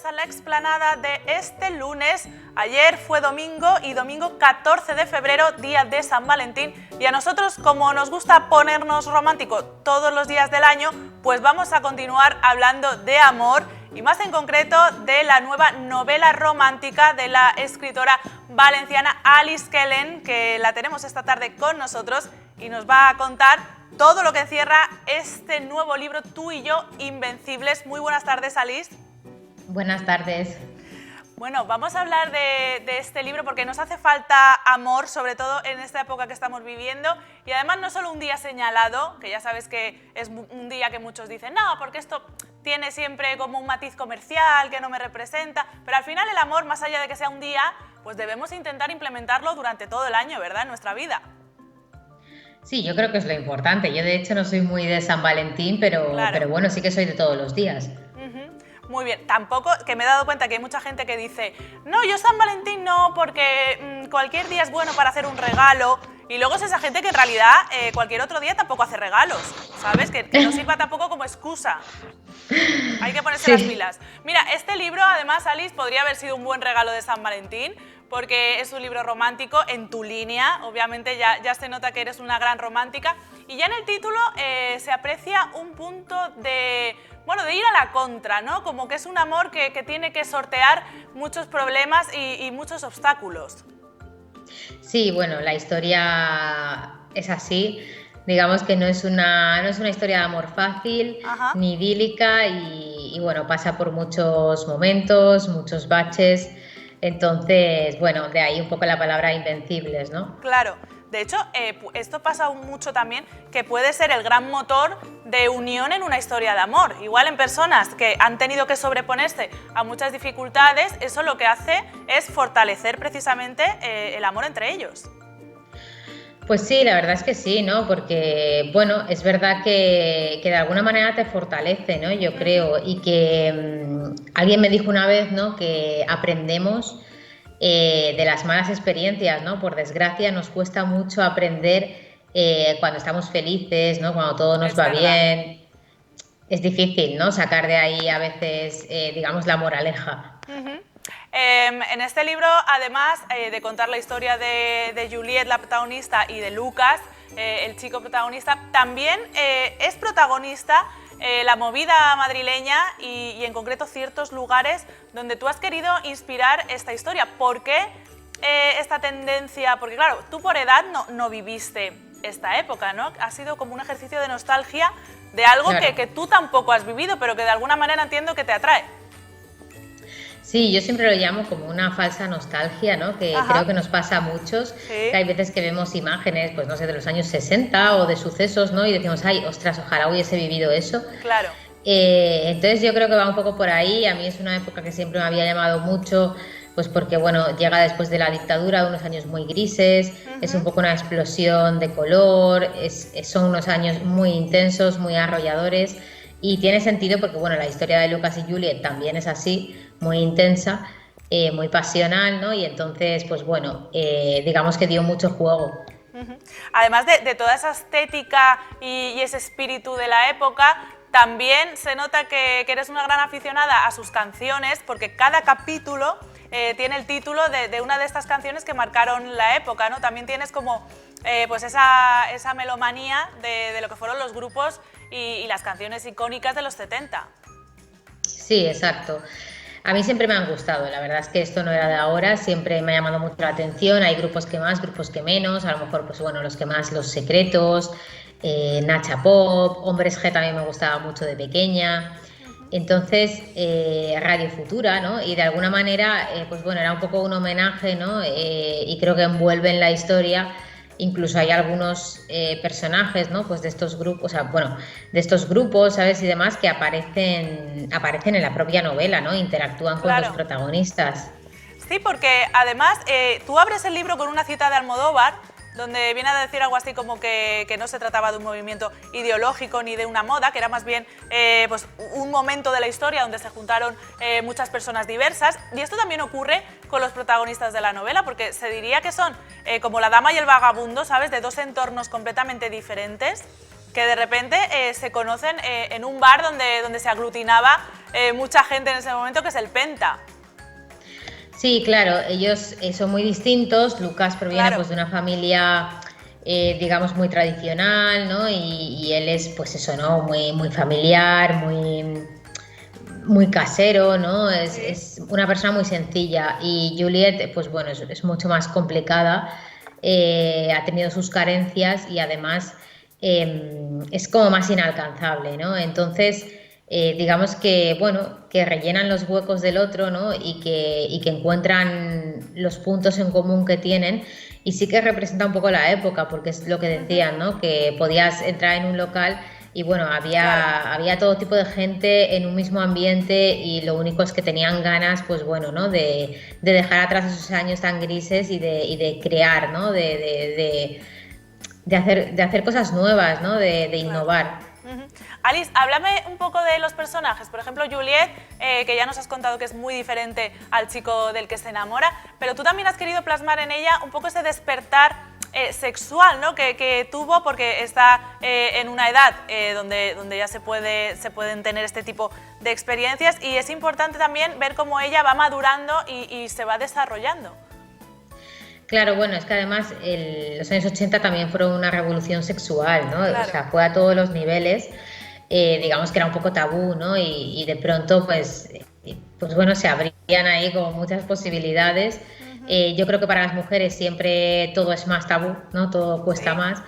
estamos a la explanada de este lunes. Ayer fue domingo y domingo 14 de febrero, día de San Valentín. Y a nosotros, como nos gusta ponernos romántico todos los días del año, pues vamos a continuar hablando de amor y más en concreto de la nueva novela romántica de la escritora valenciana Alice Kellen, que la tenemos esta tarde con nosotros y nos va a contar todo lo que encierra este nuevo libro, Tú y yo, Invencibles. Muy buenas tardes, Alice. Buenas tardes. Bueno, vamos a hablar de este libro porque nos hace falta amor, sobre todo en esta época que estamos viviendo, y además no solo un día señalado, que ya sabes que es un día que muchos dicen, no, porque esto tiene siempre como un matiz comercial que no me representa, pero al final el amor, más allá de que sea un día, pues debemos intentar implementarlo durante todo el año, ¿verdad?, en nuestra vida. Sí, yo creo que es lo importante. Yo de hecho no soy muy de San Valentín, pero bueno, sí que soy de todos los días. Muy bien, tampoco, que me he dado cuenta que hay mucha gente que dice, no, yo San Valentín no, porque cualquier día es bueno para hacer un regalo, y luego es esa gente que en realidad cualquier otro día tampoco hace regalos, ¿sabes? Que no sirva tampoco como excusa. Hay que ponerse las pilas. Mira, este libro, además, Alice, podría haber sido un buen regalo de San Valentín, porque es un libro romántico en tu línea, obviamente ya se nota que eres una gran romántica, y ya en el título se aprecia un punto de, bueno, de ir a la contra, ¿no? Como que es un amor que tiene que sortear muchos problemas y muchos obstáculos. Sí, bueno, la historia es así. Digamos que no es una historia de amor fácil, ni idílica, y bueno, pasa por muchos momentos, muchos baches. Entonces, bueno, de ahí un poco la palabra invencibles, ¿no? Claro. De hecho, esto pasa mucho también, que puede ser el gran motor de unión en una historia de amor. Igual en personas que han tenido que sobreponerse a muchas dificultades, eso lo que hace es fortalecer precisamente el amor entre ellos. Pues sí, la verdad es que sí, ¿no? Porque, bueno, es verdad que de alguna manera te fortalece, ¿no? Yo creo, y que alguien me dijo una vez, ¿no?, que aprendemos de las malas experiencias, ¿no? Por desgracia nos cuesta mucho aprender cuando estamos felices, ¿no? Cuando todo nos va bien. Es difícil, ¿no?, sacar de ahí a veces, digamos, la moraleja. En este libro, además de contar la historia de Juliette, la protagonista, y de Lucas, el chico protagonista, también es protagonista la movida madrileña y en concreto ciertos lugares donde tú has querido inspirar esta historia. ¿Por qué esta tendencia? Porque claro, tú por edad no viviste esta época, ¿no? Ha sido como un ejercicio de nostalgia de algo que tú tampoco has vivido, pero que de alguna manera entiendo que te atrae. Sí, yo siempre lo llamo como una falsa nostalgia, ¿no? Que creo que nos pasa a muchos, que hay veces que vemos imágenes, pues no sé, de los años 60 o de sucesos, ¿no? Y decimos, ay, ostras, ojalá hubiese vivido eso. Claro. Entonces yo creo que va un poco por ahí. A mí es una época que siempre me había llamado mucho, pues porque, bueno, llega después de la dictadura, unos años muy grises, es un poco una explosión de color, son unos años muy intensos, muy arrolladores. Y tiene sentido porque, bueno, la historia de Lucas y Juliette también es así, muy intensa, muy pasional, ¿no? Y entonces, pues bueno, digamos que dio mucho juego. Además de toda esa estética y ese espíritu de la época, también se nota que eres una gran aficionada a sus canciones, porque cada capítulo tiene el título de una de estas canciones que marcaron la época, ¿no? También tienes como pues esa melomanía de lo que fueron los grupos y las canciones icónicas de los 70. Sí, exacto. A mí siempre me han gustado, la verdad es que esto no era de ahora, siempre me ha llamado mucho la atención, hay grupos que más, grupos que menos, a lo mejor, pues bueno, los que más, Los Secretos, Nacha Pop, Hombres G también me gustaba mucho de pequeña. Entonces, Radio Futura, ¿no? Y de alguna manera, pues bueno, era un poco un homenaje, ¿no? Y creo que envuelve en la historia. Incluso hay algunos personajes, ¿no?, pues de estos grupos, o sea, bueno, de estos grupos, ¿sabes?, y demás, que aparecen en la propia novela, ¿no? Interactúan con los protagonistas. Sí, porque además tú abres el libro con una cita de Almodóvar, donde viene a decir algo así como que no se trataba de un movimiento ideológico ni de una moda, que era más bien pues un momento de la historia donde se juntaron muchas personas diversas. Y esto también ocurre con los protagonistas de la novela, porque se diría que son como la dama y el vagabundo, ¿sabes?, de dos entornos completamente diferentes. que de repente se conocen en un bar donde se aglutinaba mucha gente en ese momento, que es el Penta. Sí, claro, ellos son muy distintos. Lucas proviene Claro. pues de una familia, digamos, muy tradicional, ¿no? Y él es, pues eso, ¿no? Muy familiar, muy casero, ¿no? Es una persona muy sencilla. Y Juliet, pues bueno, es mucho más complicada, ha tenido sus carencias y además es como más inalcanzable, ¿no? Entonces, digamos que, bueno, que rellenan los huecos del otro, ¿no? Y que encuentran los puntos en común que tienen. Y sí que representa un poco la época, porque es lo que decían, ¿no? Que podías entrar en un local y bueno, había todo tipo de gente en un mismo ambiente y lo único es que tenían ganas, pues bueno, ¿no? De dejar atrás esos años tan grises y de crear, ¿no? De hacer cosas nuevas, ¿no? De innovar. Alice, háblame un poco de los personajes. Por ejemplo, Juliet, que ya nos has contado que es muy diferente al chico del que se enamora, pero tú también has querido plasmar en ella un poco ese despertar sexual, ¿no? que tuvo, porque está en una edad donde ya se pueden tener este tipo de experiencias, y es importante también ver cómo ella va madurando y se va desarrollando. Claro, bueno, es que además los años 80 también fueron una revolución sexual, ¿no? Claro. O sea, fue a todos los niveles, digamos que era un poco tabú, ¿no? Y de pronto, pues bueno, se abrían ahí como muchas posibilidades. Yo creo que para las mujeres siempre todo es más tabú, ¿no? Todo cuesta más.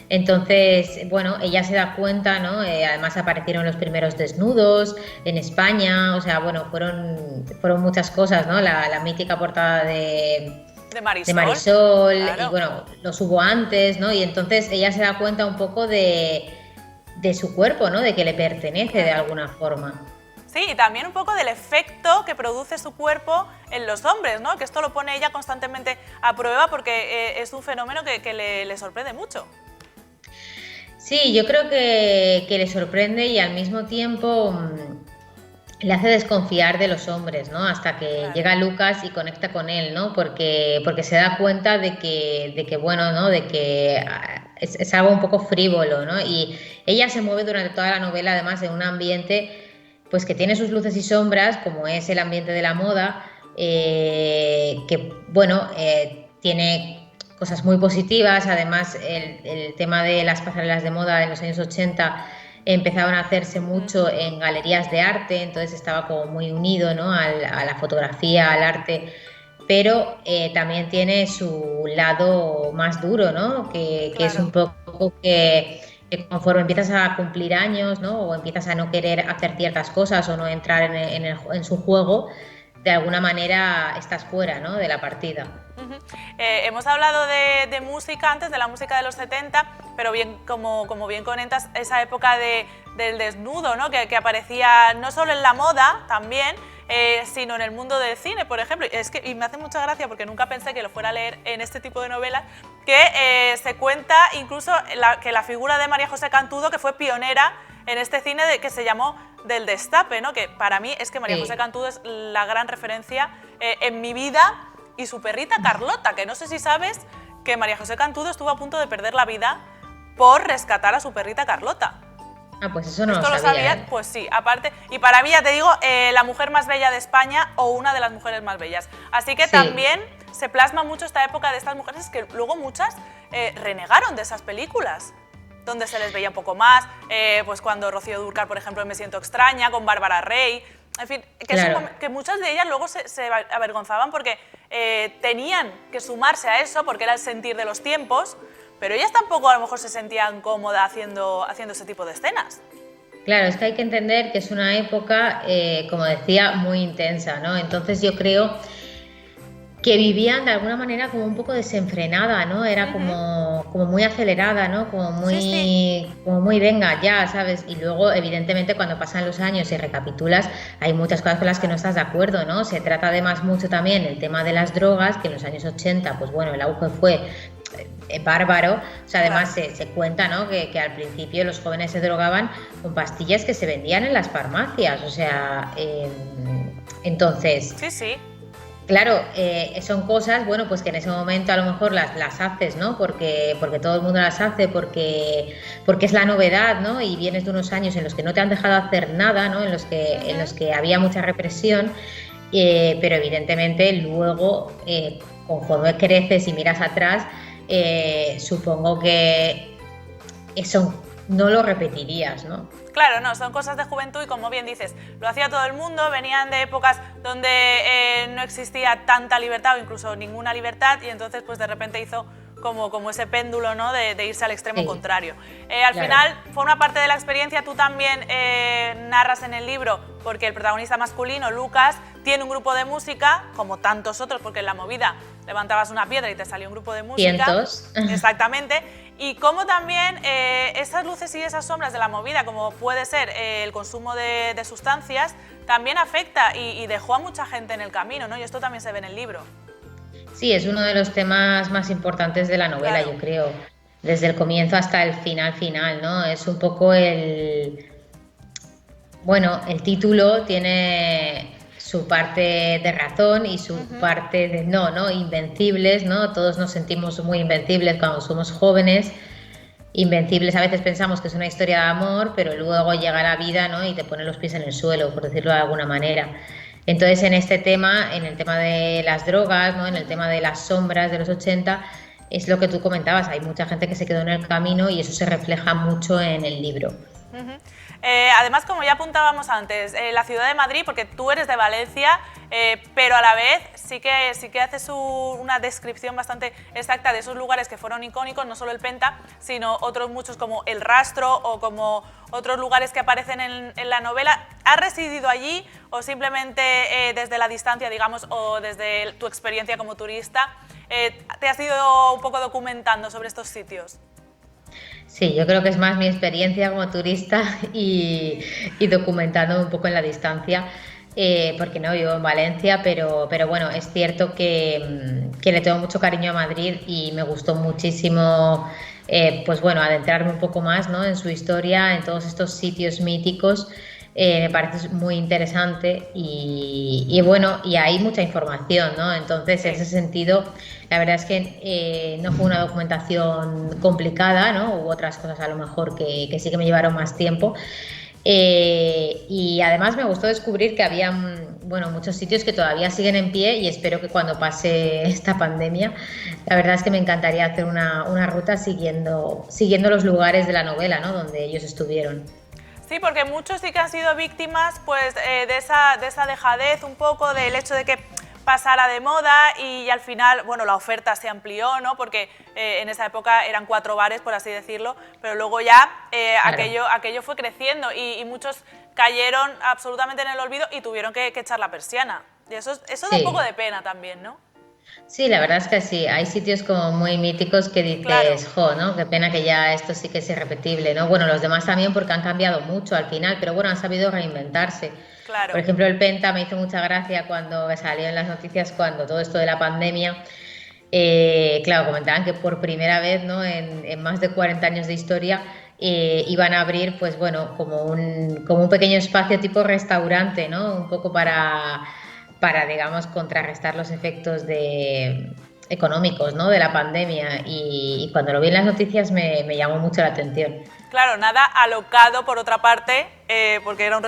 Entonces, bueno, ella se da cuenta, ¿no? Además aparecieron los primeros desnudos en España, o sea, bueno, fueron muchas cosas, ¿no? La mítica portada de Marisol, claro. Y bueno, los hubo antes, ¿no? Y entonces ella se da cuenta un poco de su cuerpo, ¿no? De que le pertenece de alguna forma. Sí, y también un poco del efecto que produce su cuerpo en los hombres, ¿no? Que esto lo pone ella constantemente a prueba, porque es un fenómeno que le sorprende mucho. Sí, yo creo que le sorprende y al mismo tiempo le hace desconfiar de los hombres, ¿no? Hasta que llega Lucas y conecta con él, ¿no? Porque se da cuenta de que bueno, ¿no? De que es algo un poco frívolo, ¿no? Y ella se mueve durante toda la novela, además, en un ambiente pues que tiene sus luces y sombras, como es el ambiente de la moda, que bueno, tiene cosas muy positivas. Además, el tema de las pasarelas de moda en los años 80 empezaban a hacerse mucho en galerías de arte, entonces estaba como muy unido, ¿no? a la fotografía, al arte, pero también tiene su lado más duro, ¿no? Que es un poco que conforme empiezas a cumplir años, ¿no? O empiezas a no querer hacer ciertas cosas o no entrar en su juego, de alguna manera estás fuera, ¿no? De la partida. Hemos hablado de música antes, de la música de los 70, pero bien, como bien comentas, esa época del desnudo, ¿no? que aparecía no solo en la moda también, sino en el mundo del cine, por ejemplo. Y me hace mucha gracia, porque nunca pensé que lo fuera a leer en este tipo de novelas, que se cuenta incluso que la figura de María José Cantudo, que fue pionera en este cine que se llamó del destape, ¿no? Que para mí es que María José Cantudo es la gran referencia en mi vida, y su perrita Carlota, que no sé si sabes que María José Cantudo estuvo a punto de perder la vida por rescatar a su perrita Carlota. Ah, pues eso no ¿Esto lo sabía, sabías? ¿eh? Pues sí, aparte, y para mí, ya te digo, la mujer más bella de España, o una de las mujeres más bellas. Así que también se plasma mucho esta época de estas mujeres, que luego muchas renegaron de esas películas, donde se les veía un poco más, pues cuando Rocío Dúrcal, por ejemplo, en Me siento extraña, con Bárbara Rey, en fin, que muchas de ellas luego se avergonzaban porque tenían que sumarse a eso, porque era el sentir de los tiempos, pero ellas tampoco a lo mejor se sentían cómodas haciendo ese tipo de escenas. Claro, es que hay que entender que es una época, como decía, muy intensa, ¿no? Entonces yo creo que vivían de alguna manera como un poco desenfrenada, ¿no? Era como muy acelerada, ¿no? Como muy venga ya, ¿sabes? Y luego, evidentemente, cuando pasan los años y recapitulas, hay muchas cosas con las que no estás de acuerdo, ¿no? Se trata además mucho también el tema de las drogas, que en los años 80, pues bueno, el auge fue bárbaro. O sea, además se cuenta, ¿no? Que al principio los jóvenes se drogaban con pastillas que se vendían en las farmacias, o sea, entonces... Sí. Claro, son cosas, bueno, pues que en ese momento a lo mejor las haces, ¿no? Porque todo el mundo las hace, porque es la novedad, ¿no? Y vienes de unos años en los que no te han dejado hacer nada, ¿no? En los que había mucha represión, pero evidentemente luego, conforme creces y miras atrás, supongo que eso no lo repetirías, ¿no? Claro, no, son cosas de juventud y como bien dices, lo hacía todo el mundo, venían de épocas donde no existía tanta libertad o incluso ninguna libertad y entonces pues de repente hizo como ese péndulo, ¿no? de irse al extremo contrario. Al final forma parte de la experiencia, tú también narras en el libro, porque el protagonista masculino, Lucas, tiene un grupo de música, como tantos otros, porque en la movida levantabas una piedra y te salió un grupo de música. Cientos. Exactamente. Y cómo también esas luces y esas sombras de la movida, como puede ser el consumo de sustancias, también afecta y dejó a mucha gente en el camino, ¿no? Y esto también se ve en el libro. Sí, es uno de los temas más importantes de la novela, Claro. yo creo, desde el comienzo hasta el final, ¿no? Es un poco bueno, el título tiene su parte de razón y su parte de no, ¿no? Invencibles, ¿no? Todos nos sentimos muy invencibles cuando somos jóvenes. Invencibles a veces pensamos que es una historia de amor, pero luego llega la vida, ¿no? Y te pone los pies en el suelo, por decirlo de alguna manera. Entonces, en este tema, en el tema de las drogas, ¿no? En el tema de las sombras de los 80, es lo que tú comentabas, hay mucha gente que se quedó en el camino y eso se refleja mucho en el libro. Además, como ya apuntábamos antes, la ciudad de Madrid, porque tú eres de Valencia, pero a la vez sí que haces una descripción bastante exacta de esos lugares que fueron icónicos, no solo el Penta, sino otros muchos como El Rastro o como otros lugares que aparecen en la novela. ¿Has residido allí o simplemente desde la distancia, digamos, o desde tu experiencia como turista, te has ido un poco documentando sobre estos sitios? Sí, yo creo que es más mi experiencia como turista y documentándome un poco en la distancia, porque no vivo en Valencia, pero bueno, es cierto que le tengo mucho cariño a Madrid y me gustó muchísimo, pues bueno, adentrarme un poco más, ¿no? En su historia, en todos estos sitios míticos. Me parece muy interesante y bueno, y hay mucha información, ¿no? Entonces, en ese sentido, la verdad es que no fue una documentación complicada, ¿no? Hubo otras cosas a lo mejor que sí que me llevaron más tiempo. Y además me gustó descubrir que había, bueno, muchos sitios que todavía siguen en pie y espero que cuando pase esta pandemia, la verdad es que me encantaría hacer una ruta siguiendo los lugares de la novela, ¿no? Donde ellos estuvieron. Sí, porque muchos sí que han sido víctimas pues, de esa dejadez, un poco del hecho de que pasara de moda y al final, bueno, la oferta se amplió, ¿no? Porque en esa época eran 4 bares, por así decirlo, pero luego ya Claro. aquello fue creciendo y muchos cayeron absolutamente en el olvido y tuvieron que echar la persiana. Y eso da un poco Sí. de pena también, ¿no? Sí, la verdad es que sí, hay sitios como muy míticos que Claro, dices, jo, ¿no? Qué pena que ya esto sí que es irrepetible, ¿no? Bueno, los demás también porque han cambiado mucho al final, pero bueno, han sabido reinventarse. Por claro. ejemplo, el Penta me hizo mucha gracia cuando salió en las noticias, cuando todo esto de la pandemia, claro, comentaban que por primera vez, ¿no? En más de 40 años de historia, iban a abrir, pues bueno, como un pequeño espacio tipo restaurante, ¿no? Un poco para, digamos, contrarrestar los efectos económicos, ¿no? De la pandemia y cuando lo vi en las noticias me llamó mucho la atención. Claro, nada alocado por otra parte, porque era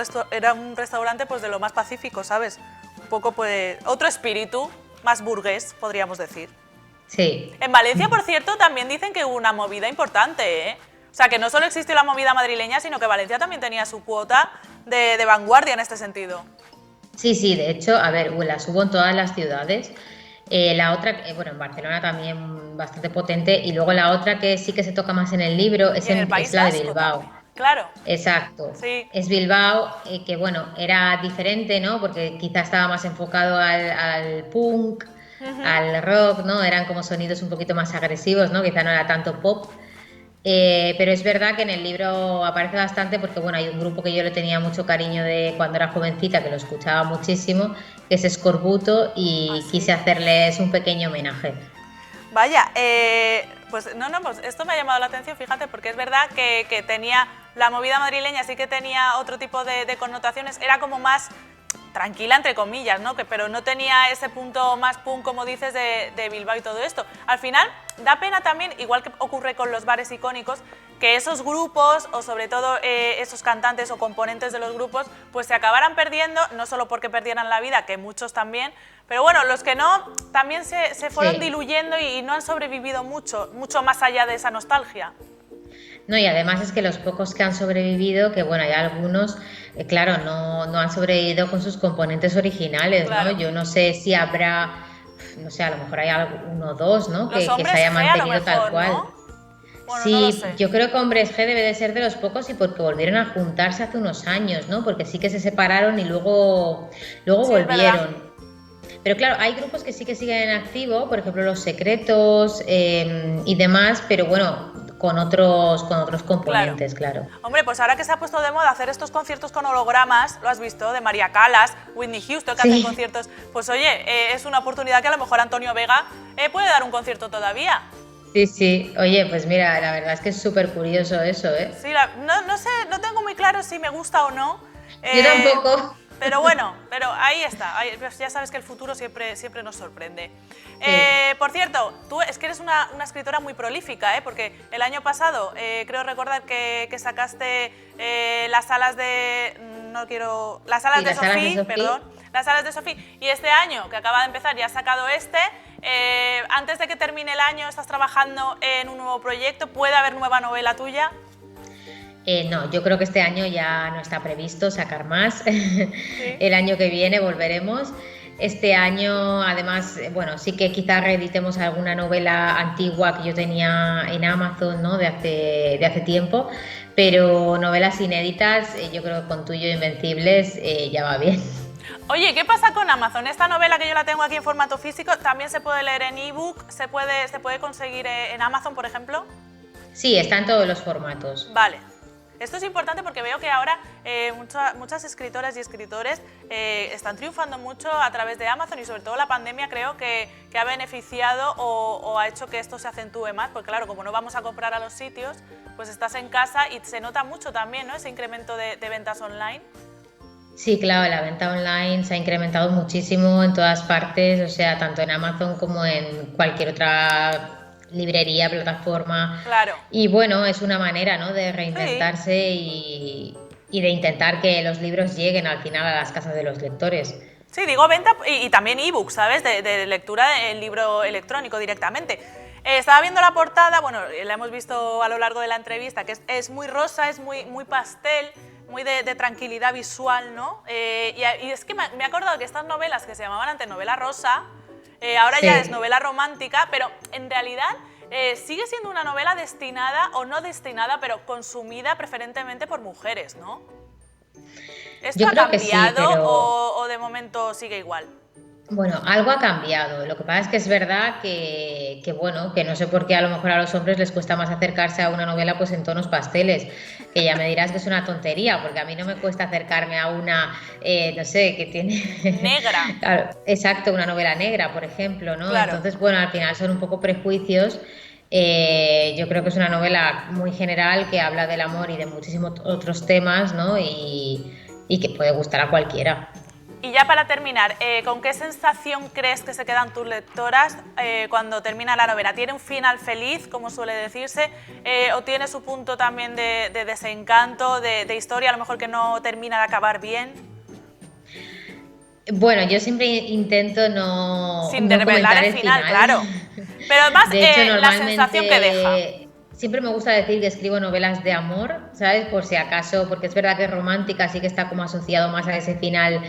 un restaurante pues de lo más pacífico, ¿sabes? Un poco pues otro espíritu, más burgués, podríamos decir. Sí. En Valencia, por cierto, también dicen que hubo una movida importante, ¿eh? O sea, que no solo existió la movida madrileña, sino que Valencia también tenía su cuota de vanguardia en este sentido. Sí, sí, de hecho, a ver, las hubo en todas las ciudades. La otra, bueno, en Barcelona también bastante potente, y luego la otra que sí que se toca más en el libro Y en el es País la de Vasco Bilbao. también. Claro, Exacto. sí, Es Bilbao, que bueno, era diferente, ¿no? Porque quizá estaba más enfocado al punk, al rock, ¿no? Eran como sonidos un poquito más agresivos, ¿no? Quizá no era tanto pop. Pero es verdad que en el libro aparece bastante porque bueno, hay un grupo que yo le tenía mucho cariño de cuando era jovencita, que lo escuchaba muchísimo, que es Escorbuto, y así. quise hacerles un pequeño homenaje. Vaya, pues no, pues esto me ha llamado la atención, fíjate, porque es verdad que tenía la movida madrileña, sí que tenía otro tipo de connotaciones, era como más tranquila entre comillas, ¿no? Pero no tenía ese punto más punk, como dices, de Bilbao y todo esto. Al final, da pena también, igual que ocurre con los bares icónicos, que esos grupos, o sobre todo esos cantantes o componentes de los grupos, pues se acabaran perdiendo, no solo porque perdieran la vida, que muchos también, pero bueno, los que no, también se fueron diluyendo y no han sobrevivido mucho más allá de esa nostalgia. No, y además es que los pocos que han sobrevivido, que bueno, hay algunos, claro, no han sobrevivido con sus componentes originales, Claro. ¿no? Yo no sé si habrá, no sé, a lo mejor hay uno o dos, ¿no? Los Que hombres se haya G a lo mantenido tal mejor, cual. ¿no? Bueno, no lo Sí, sé. yo creo que Hombres G debe de ser de los pocos y porque volvieron a juntarse hace unos años, ¿no? Porque sí que se separaron y luego Sí, es verdad. volvieron. Pero claro, hay grupos que sí que siguen en activo, por ejemplo Los Secretos y demás, pero bueno, con otros componentes, claro. Hombre, pues ahora que se ha puesto de moda hacer estos conciertos con hologramas, lo has visto, de María Callas, Whitney Houston, que hacen Sí, conciertos, pues oye, es una oportunidad que a lo mejor Antonio Vega puede dar un concierto todavía. sí, sí. Oye, pues mira, la verdad es que es súper curioso eso, ¿eh? Sí, no sé, no tengo muy claro si me gusta o no. Yo tampoco. Pero bueno, pero ahí está. Pues ya sabes que el futuro siempre nos sorprende. Sí. Por cierto, tú es que eres una escritora muy prolífica, porque el año pasado creo recordar que sacaste las alas de... No quiero... Las alas Sí, de las alas de Sophie, Sophie. perdón. Las alas de Sophie. Y este año, que acaba de empezar, ya has sacado este. Antes de que termine el año, ¿estás trabajando en un nuevo proyecto? ¿Puede haber nueva novela tuya? No, yo creo que este año ya no está previsto sacar más. Sí. El año que viene volveremos. Este año, además, bueno, sí que quizás reeditemos alguna novela antigua que yo tenía en Amazon, ¿no? de hace tiempo, pero novelas inéditas, yo creo que con Tuyo Invencibles ya va bien. Oye, ¿qué pasa con Amazon? Esta novela que yo la tengo aquí en formato físico, ¿también se puede leer en ebook? ¿Se puede conseguir en Amazon, por ejemplo? Sí, está en todos los formatos. Vale. Esto es importante porque veo que ahora muchas escritoras y escritores están triunfando mucho a través de Amazon y sobre todo la pandemia creo que ha beneficiado o ha hecho que esto se acentúe más, porque claro, como no vamos a comprar a los sitios, pues estás en casa y se nota mucho también, ¿no? Ese incremento de ventas online. Sí, claro, la venta online se ha incrementado muchísimo en todas partes, o sea, tanto en Amazon como en cualquier otra librería, plataforma. Claro. Y bueno, es una manera, ¿no? de Sí. reinventarse y de intentar que los libros lleguen al final a las casas de los lectores. Sí, digo venta y también ebook, ¿sabes? De lectura en libro electrónico directamente. Estaba viendo la portada, bueno, la hemos visto a lo largo de la entrevista, que es muy rosa, es muy pastel, muy de tranquilidad visual, ¿no? Y es que me he acordado que estas novelas que se llamaban antes novela rosa, ahora Sí. ya es novela romántica, pero en realidad sigue siendo una novela destinada, o no destinada, pero consumida preferentemente por mujeres, ¿no? ¿Esto Yo ha creo que sí, cambiado pero o de momento sigue igual? bueno, algo ha cambiado. Lo que pasa es que es verdad bueno, que no sé por qué a lo mejor a los hombres les cuesta más acercarse a una novela pues en tonos pasteles, que ya me dirás que es una tontería, porque a mí no me cuesta acercarme a una, no sé, que tiene... Negra. Claro, exacto, una novela negra, por ejemplo, ¿no? Claro. Entonces, bueno, al final son un poco prejuicios. Yo creo que es una novela muy general que habla del amor y de muchísimos otros temas, ¿no? Y que puede gustar a cualquiera. Y ya para terminar, ¿con qué sensación crees que se quedan tus lectoras cuando termina la novela? ¿Tiene un final feliz, como suele decirse, o tiene su punto también de desencanto, de historia, a lo mejor que no termina de acabar bien? Bueno, yo siempre intento Sin no revelar comentar el final, claro. Pero además, De hecho, la sensación que deja. normalmente siempre me gusta decir que escribo novelas de amor, ¿sabes? Por si acaso, porque es verdad que es romántica, sí que está como asociado más a ese final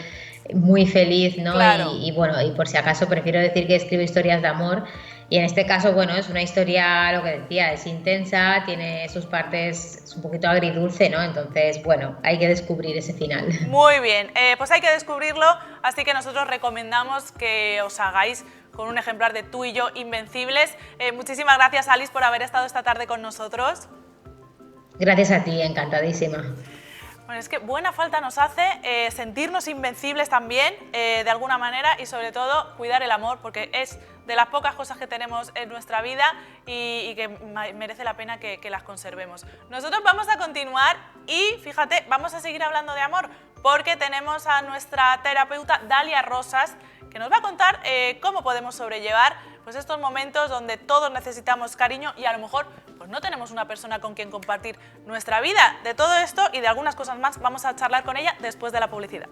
muy feliz, ¿no? Claro. Y bueno, y por si acaso prefiero decir que escribo historias de amor. Y en este caso, bueno, es una historia, lo que decía, es intensa, tiene sus partes, es un poquito agridulce, ¿no? Entonces, bueno, hay que descubrir ese final. Muy bien, pues hay que descubrirlo, así que nosotros recomendamos que os hagáis con un ejemplar de Tú y yo Invencibles. Muchísimas gracias, Alice, por haber estado esta tarde con nosotros. Gracias a ti, encantadísima. Bueno, es que buena falta nos hace sentirnos invencibles también, de alguna manera, y sobre todo cuidar el amor, porque es de las pocas cosas que tenemos en nuestra vida y que merece la pena que las conservemos. Nosotros vamos a continuar y, fíjate, vamos a seguir hablando de amor porque tenemos a nuestra terapeuta Dalia Rosas, que nos va a contar cómo podemos sobrellevar pues, estos momentos donde todos necesitamos cariño y a lo mejor pues, no tenemos una persona con quien compartir nuestra vida. De todo esto y de algunas cosas más vamos a charlar con ella después de la publicidad.